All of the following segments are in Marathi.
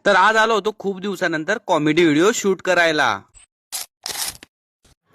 तर आज आलो होतो खूप दिवसानंतर कॉमेडी व्हिडिओ शूट करायला।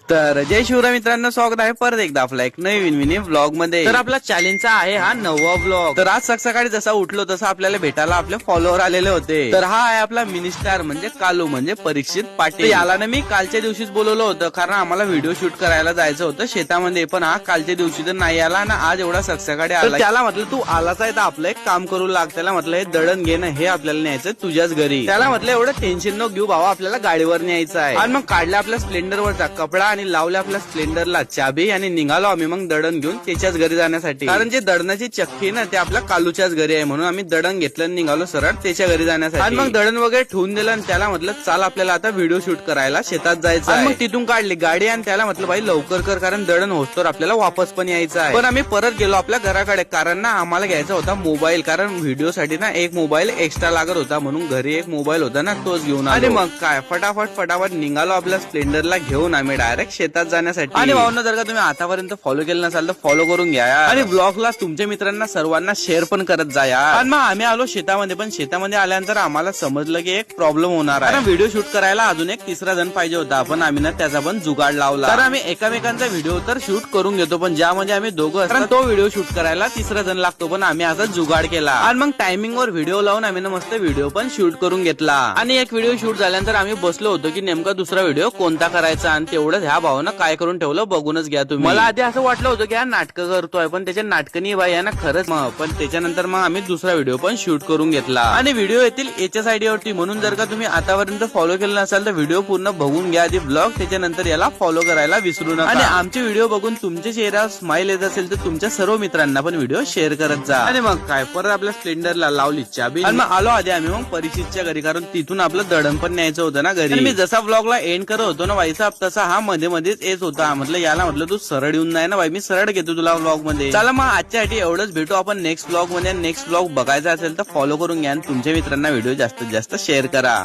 तर जय शिवराय मित्रांनो, स्वागत आहे परत एकदा आपला एक नवीन मिनी व्लॉग मध्ये। तर आपला चॅलेंजचा आहे हा 9वा व्लॉग। तर आज सकाळी जसा उठलो तसा आपल्याला भेटायला आपले फॉलोअर आलेले होते। तर हा आहे आपला मिनी स्टार म्हणजे कालू म्हणजे परीक्षित पाटील। याला ना मी कालच्या दिवशीच बोलवलं होतं, कारण आम्हाला व्हिडिओ शूट करायला जायचं होतं शेतामध्ये, पण हा कालच्या दिवशी तर नाही आला ना आज एवढा सकाळी आला। त्याला म्हटलं तू आलाच आहे तर आपलं एक काम करू लाग। त्याला म्हटलं हे दळण घे ना, हे आपल्याला न्यायचं तुझ्याच घरी। त्याला म्हटलं एवढं टेन्शन न घेऊ भावा, आपल्याला गाडीवर न्यायचं आहे। आणि मग काढल्या आपल्या स्प्लेंडरवरचा कपडा आणि लावल्या आपल्या स्प्लेंडरला चाबी आणि निघालो आम्ही मग दळण घेऊन त्याच्याच घरी जाण्यासाठी। कारण जे दळणाची चक्की ना ते आपल्या कालूच्याच घरी आहे, म्हणून आम्ही दळण घेतलं निघालो सरळ त्याच्या घरी जाण्यासाठी। आणि मग दळण वगैरे ठेवून दिलं आणि त्याला म्हटलं चाल आपल्याला आता व्हिडिओ शूट करायला शेतात जायचं आहे। मग तिथून काढली गाडी आणि त्याला म्हटलं भाई लवकर कर, कारण दळण होतोर आपल्याला वापस पण यायचं आहे। पण आम्ही परत गेलो आपल्या घराकडे, कारण ना आम्हाला घ्यायचा होता मोबाईल, कारण व्हिडिओ साठी ना एक मोबाईल एक्स्ट्रा लागत होता, म्हणून घरी एक मोबाईल होता ना तोच घेऊन आलो। आणि मग काय फटाफट निघालो आपल्या स्प्लेंडरला घेऊन आम्ही डायरेक्ट शेतात जाण्यासाठी। आणि भावना जर का तुम्ही आतापर्यंत फॉलो केलं नसाल तर फॉलो करून घ्या आणि ब्लॉगला तुमच्या मित्रांना सर्वांना शेअर पण करत जा यार। आणि मग आम्ही आलो शेतामध्ये, पण शेतामध्ये आल्यानंतर आम्हाला समजलं की एक प्रॉब्लेम होणार आहे। व्हिडिओ शूट करायला अजून एक तिसरा जण पाहिजे होता, पण आम्ही ना त्याचा पण जुगाड लावला। तर आम्ही एकामेकांचा व्हिडिओ तर शूट करून घेतो, पण ज्यामध्ये आम्ही दोघं असतो तो व्हिडिओ शूट करायला तिसरा जण लागतो, पण आम्ही आता जुगाड केला। आणि मग टायमिंग वर व्हिडिओ लावून आम्ही ना मस्त व्हिडिओ पण शूट करून घेतला। आणि एक व्हिडिओ शूट झाल्यानंतर आम्ही बसलो होतो की नेमका दुसरा व्हिडिओ कोणता करायचा, आणि तेवढंच ह्या भावना काय करून ठेवलं बघूनच घ्या तुम्ही। मला आधी असं वाटलं होतं की हा नाटकं करतोय, पण त्याच्या नाटकनी बाई आहे ना खरंच। पण त्याच्यानंतर मग आम्ही दुसरा व्हिडिओ पण शूट करून घेतला आणि व्हिडिओ येतील याच्याच आयडियावरती, म्हणून जर का तुम्ही आतापर्यंत फॉलो केलं नसाल तर व्हिडिओ पूर्ण बघून घ्या आधी ब्लॉग, त्याच्यानंतर याला फॉलो करायला विसरू नका। आणि आमचे व्हिडिओ बघून तुमच्या चेहऱ्यावर स्माइल येत असेल तर तुमच्या सर्व मित्रांना पण व्हिडिओ शेअर करत जा। आणि मग काय परत आपल्या स्प्लेंडरला लावली चाबी आणि मग आलो आधी आम्ही मग परीक्षितच्या घरी, कारण तिथून आपलं दळण पण न्यायचं होतं ना घरी। मी जसा ब्लॉगला एंड करत होतो ना व्हायचा तसा हा मध्ये मध्येच येत होता। म्हटलं याला म्हटलं तू सरळ येऊन नाही ना भाई, मी सरळ घेतो तुला व्लॉग मध्ये। चला मग आजच्यासाठी एवढंच, भेटू आपण नेक्स्ट ब्लॉग मध्ये। नेक्स्ट ब्लॉग बघायचा असेल तर फॉलो करून घ्या आणि तुमच्या मित्रांना व्हिडिओ जास्तीत जास्त शेअर करा।